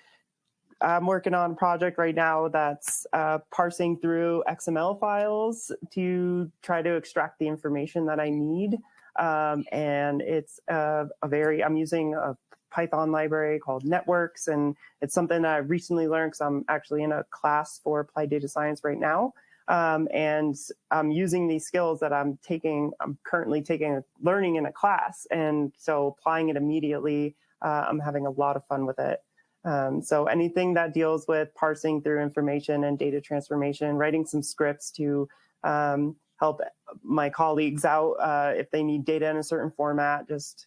I'm working on a project right now that's parsing through XML files to try to extract the information that I need. And it's I'm using a Python library called Networks, and it's something that I recently learned because I'm actually in a class for applied data science right now. And I'm using these skills that I'm currently learning in a class. And so applying it immediately, I'm having a lot of fun with it. So anything that deals with parsing through information and data transformation, writing some scripts to help my colleagues out if they need data in a certain format, just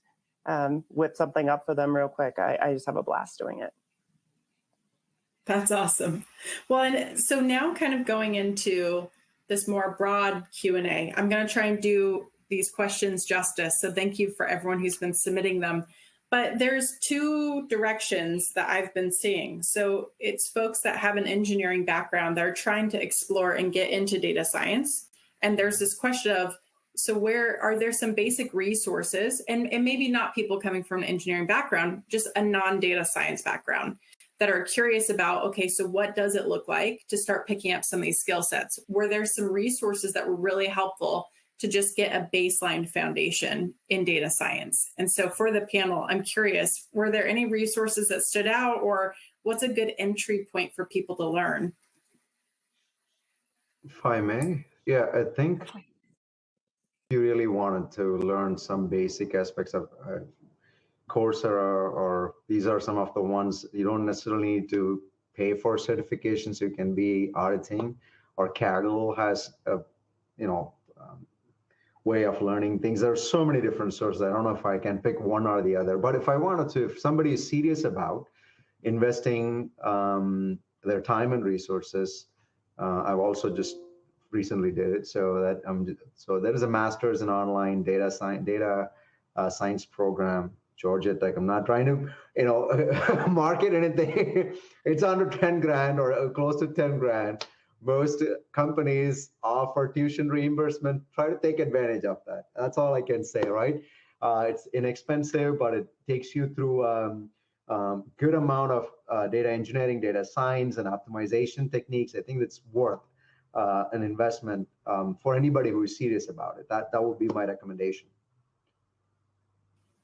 whip something up for them real quick. I just have a blast doing it. That's awesome. Well, and so now kind of going into this more broad Q&A, I'm going to try and do these questions justice. So thank you for everyone who's been submitting them. But there's two directions that I've been seeing. So it's folks that have an engineering background that are trying to explore and get into data science. And there's this question of, so where are there some basic resources, and maybe not people coming from an engineering background, just a non-data science background, that are curious about, okay, so what does it look like to start picking up some of these skill sets? Were there some resources that were really helpful to just get a baseline foundation in data science? And so for the panel, I'm curious, were there any resources that stood out, or what's a good entry point for people to learn? If I may, yeah, I think you really wanted to learn some basic aspects of Coursera, or these are some of the ones you don't necessarily need to pay for certifications. You can be auditing, or Kaggle has a, way of learning things. There are so many different sources. I don't know if I can pick one or the other, but if I wanted to, if somebody is serious about investing their time and resources, I've also just recently did it. So there is a master's in online data science program, Georgia Tech. I'm not trying to, market anything. It's under 10 grand or close to 10 grand. Most companies offer tuition reimbursement. Try to take advantage of that. That's all I can say, right? It's inexpensive, but it takes you through good amount of data engineering, data science, and optimization techniques. I think that's worth an investment for anybody who is serious about it. That would be my recommendation.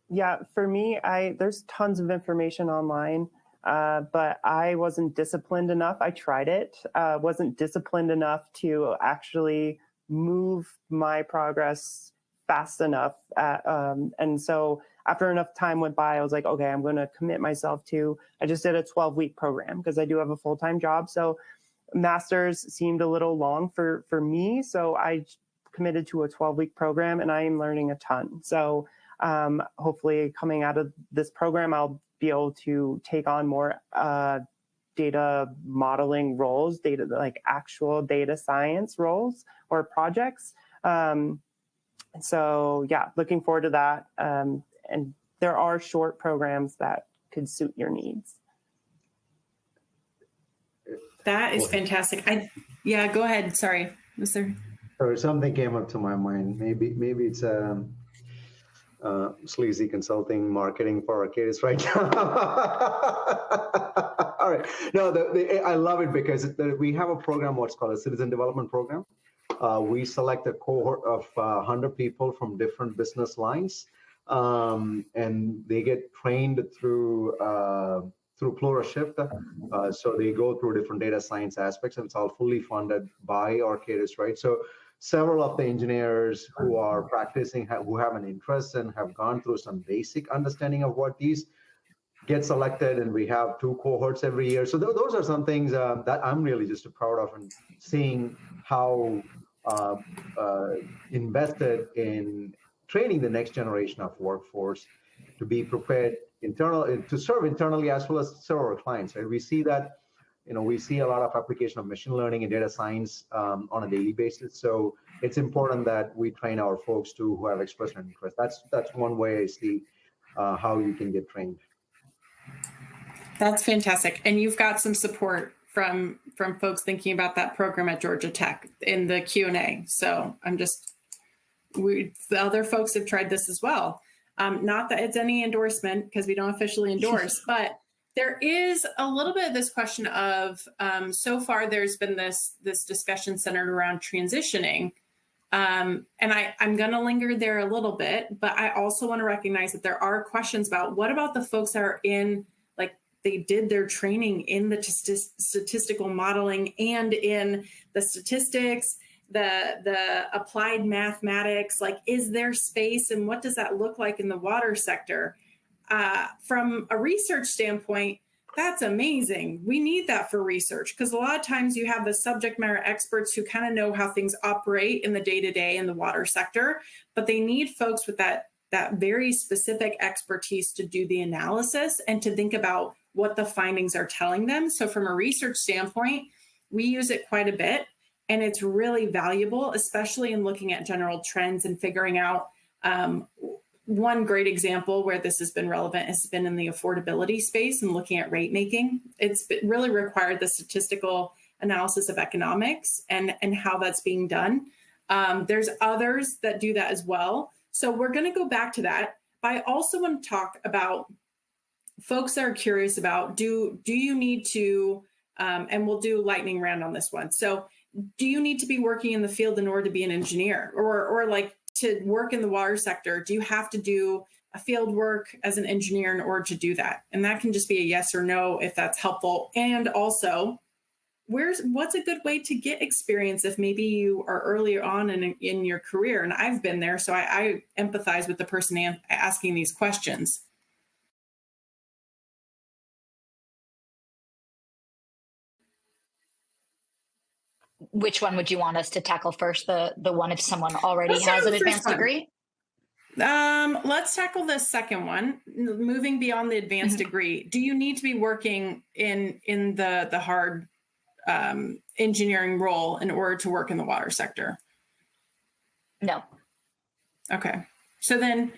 Yeah, for me, there's tons of information online, but I wasn't disciplined enough. I tried it, wasn't disciplined enough to actually move my progress fast enough. And so after enough time went by, I was like, okay, I'm going to commit myself I just did a 12-week program because I do have a full-time job. So master's seemed a little long for me. So I committed to a 12-week program, and I am learning a ton. So hopefully coming out of this program, I'll be able to take on more data modeling roles, data like actual data science roles or projects. So yeah, looking forward to that. And there are short programs that could suit your needs. That is fantastic. Yeah, go ahead. Sorry, Mr. Or something came up to my mind. Maybe it's sleazy consulting marketing for Arcadis right now. All right. No, I love it because we have a program, what's called a citizen development program. We select a cohort of 100 people from different business lines, and they get trained through Pluralshift. So they go through different data science aspects, and it's all fully funded by Arcadis, right? So several of the engineers who are practicing, who have an interest and have gone through some basic understanding of what these get selected, and we have 2 cohorts every year. So those are some things that I'm really just proud of, and seeing how invested in training the next generation of workforce to be prepared to serve internally as well as serve our clients. Right? We see that, we see a lot of application of machine learning and data science on a daily basis. So it's important that we train our folks too who have expressed an interest. That's one way I see how you can get trained. That's fantastic. And you've got some support from folks thinking about that program at Georgia Tech in the Q&A. So the other folks have tried this as well. Not that it's any endorsement because we don't officially endorse, but there is a little bit of this question of, so far there's been this discussion centered around transitioning. And I'm going to linger there a little bit, but I also want to recognize that there are questions about what about the folks that are in, like, they did their training in the statistical modeling and in the statistics, the applied mathematics, like, is there space and what does that look like in the water sector? From a research standpoint, that's amazing. We need that for research because a lot of times you have the subject matter experts who kind of know how things operate in the day-to-day in the water sector, but they need folks with that very specific expertise to do the analysis and to think about what the findings are telling them. So from a research standpoint, we use it quite a bit, and it's really valuable, especially in looking at general trends and figuring out one great example where this has been relevant has been in the affordability space and looking at rate making. It's really required the statistical analysis of economics and how that's being done. There's others that do that as well. So we're going to go back to that. But I also want to talk about folks that are curious about, do you need to, and we'll do lightning round on this one. So do you need to be working in the field in order to be an engineer or like, to work in the water sector, do you have to do a field work as an engineer in order to do that? And that can just be a yes or no if that's helpful. And also, what's a good way to get experience if maybe you are earlier on in your career? And I've been there, so I empathize with the person asking these questions. Which one would you want us to tackle first? The one if someone already has an advanced degree? Let's tackle the second one. Moving beyond the advanced degree, do you need to be working in the hard engineering role in order to work in the water sector? No. Okay. So then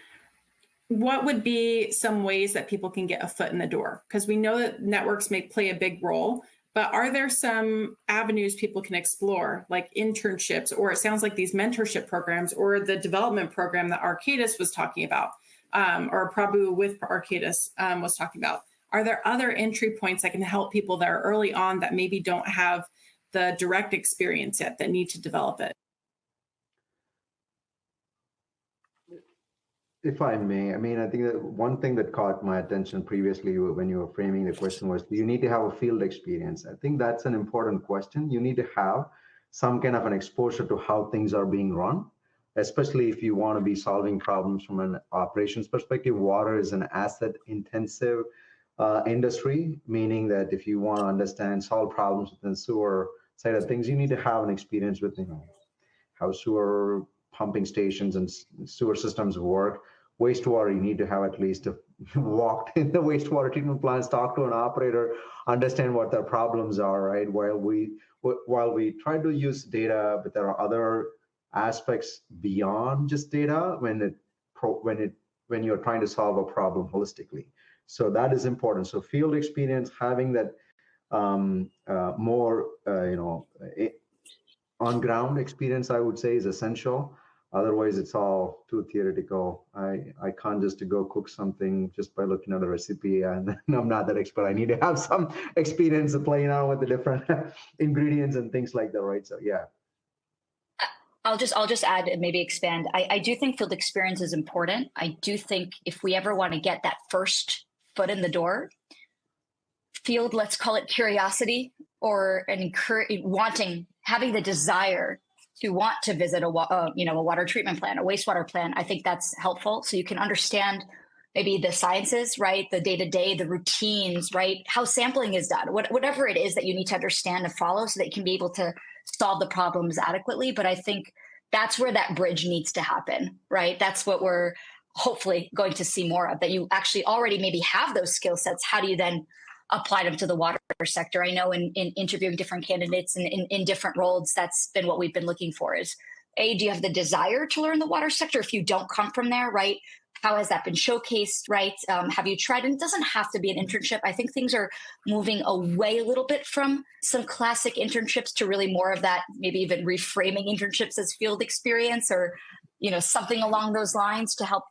what would be some ways that people can get a foot in the door? Because we know that networks may play a big role, but are there some avenues people can explore, like internships, or it sounds like these mentorship programs, or the development program that Arcadis was talking about, or Prabhu with Arcadis was talking about? Are there other entry points that can help people that are early on that maybe don't have the direct experience yet that need to develop it? If I may, I think that one thing that caught my attention previously when you were framing the question was, do you need to have a field experience? I think that's an important question. You need to have some kind of an exposure to how things are being run, especially if you want to be solving problems from an operations perspective. Water is an asset-intensive industry, meaning that if you want to understand, solve problems within sewer side of things, you need to have an experience with how sewer pumping stations and sewer systems work. Wastewater, you need to have at least walked in the wastewater treatment plants, talked to an operator, understand what their problems are, right? While we try to use data, but there are other aspects beyond just data when you're trying to solve a problem holistically. So that is important. So field experience, having that more on ground experience, I would say, is essential. Otherwise, it's all too theoretical. I can't just go cook something just by looking at a recipe, and I'm not that expert. I need to have some experience of playing around with the different ingredients and things like that, right? So yeah. I'll just add and maybe expand. I do think field experience is important. I do think if we ever want to get that first foot in the door, field, let's call it curiosity, or having the desire to want to visit a water treatment plant, a wastewater plant. I think that's helpful. So you can understand maybe the sciences, right? The day-to-day, the routines, right? How sampling is done, whatever it is that you need to understand and follow so that you can be able to solve the problems adequately. But I think that's where that bridge needs to happen, right? That's what we're hopefully going to see more of, that you actually already maybe have those skill sets. How do you then apply them to the water sector? I know in interviewing different candidates and in different roles, that's been what we've been looking for is, A, do you have the desire to learn the water sector if you don't come from there, right? How has that been showcased, right? Have you tried? And it doesn't have to be an internship. I think things are moving away a little bit from some classic internships to really more of that, maybe even reframing internships as field experience or, something along those lines to help,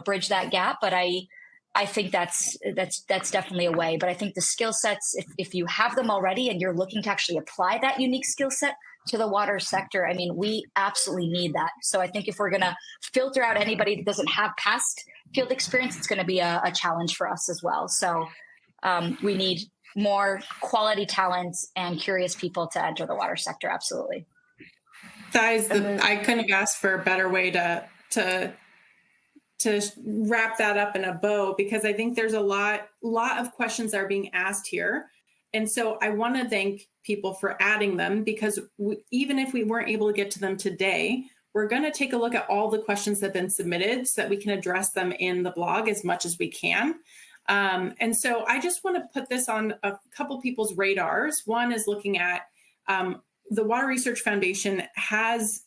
bridge that gap. But I think that's definitely a way. But I think the skill sets, if you have them already and you're looking to actually apply that unique skill set to the water sector, I mean, we absolutely need that. So I think if we're going to filter out anybody that doesn't have past field experience, it's going to be a challenge for us as well. So we need more quality talents and curious people to enter the water sector. Absolutely. I couldn't have asked for a better way to wrap that up in a bow, because I think there's a lot of questions that are being asked here. And so I want to thank people for adding them, because even if we weren't able to get to them today, we're going to take a look at all the questions that have been submitted so that we can address them in the blog as much as we can. And so I just want to put this on a couple people's radars. One is looking at the Water Research Foundation has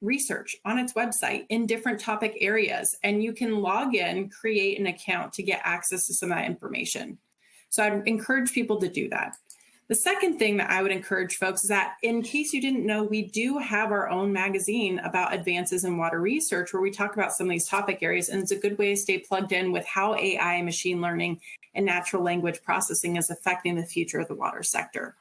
research on its website in different topic areas, and you can log in, create an account to get access to some of that information. So I'd encourage people to do that. The second thing that I would encourage folks is that, in case you didn't know, we do have our own magazine about advances in water research where we talk about some of these topic areas, and it's a good way to stay plugged in with how AI, machine learning, and natural language processing is affecting the future of the water sector.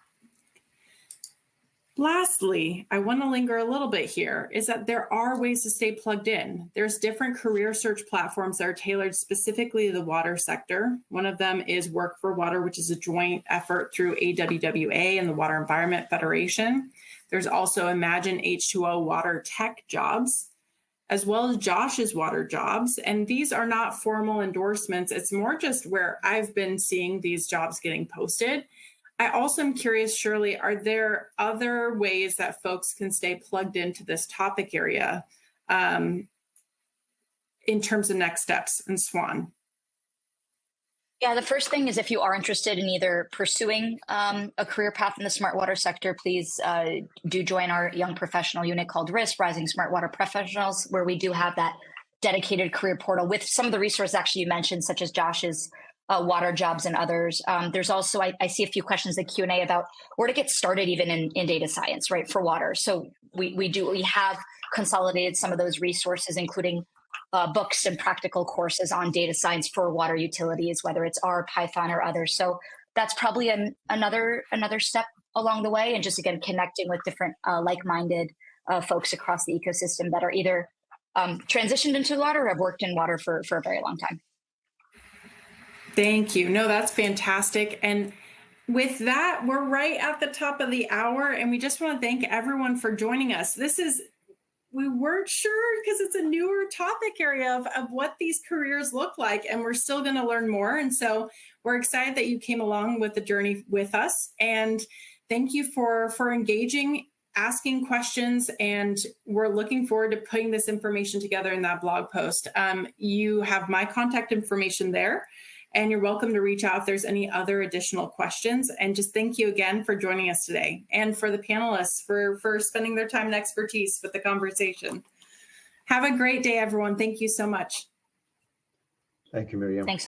Lastly, I want to linger a little bit here, is that there are ways to stay plugged in. There's different career search platforms that are tailored specifically to the water sector. One of them is Work for Water, which is a joint effort through AWWA and the Water Environment Federation. There's also Imagine H2O Water Tech Jobs, as well as Josh's Water Jobs. And these are not formal endorsements. It's more just where I've been seeing these jobs getting posted. I also am curious, Shirley, are there other ways that folks can stay plugged into this topic area in terms of next steps? And Swan. Yeah, the first thing is, if you are interested in either pursuing a career path in the smart water sector, please do join our young professional unit called RISP, Rising Smart Water Professionals, where we do have that dedicated career portal with some of the resources actually you mentioned, such as Josh's water jobs and others. There's also, I see a few questions in the Q&A about where to get started even in data science, right, for water. So we have consolidated some of those resources, including books and practical courses on data science for water utilities, whether it's R, Python, or others. So that's probably another step along the way. And just, again, connecting with different like-minded folks across the ecosystem that are either transitioned into water or have worked in water for a very long time. Thank you. No, that's fantastic. And with that, we're right at the top of the hour, and we just want to thank everyone for joining us. We weren't sure, because it's a newer topic area of what these careers look like, and we're still going to learn more. And so we're excited that you came along with the journey with us. And thank you for engaging asking questions, and we're looking forward to putting this information together in that blog post. You have my contact information there, and you're welcome to reach out if there's any other additional questions. And just thank you again for joining us today, and for the panelists for spending their time and expertise with the conversation. Have a great day, everyone. Thank you so much. Thank you, Miriam. Thanks.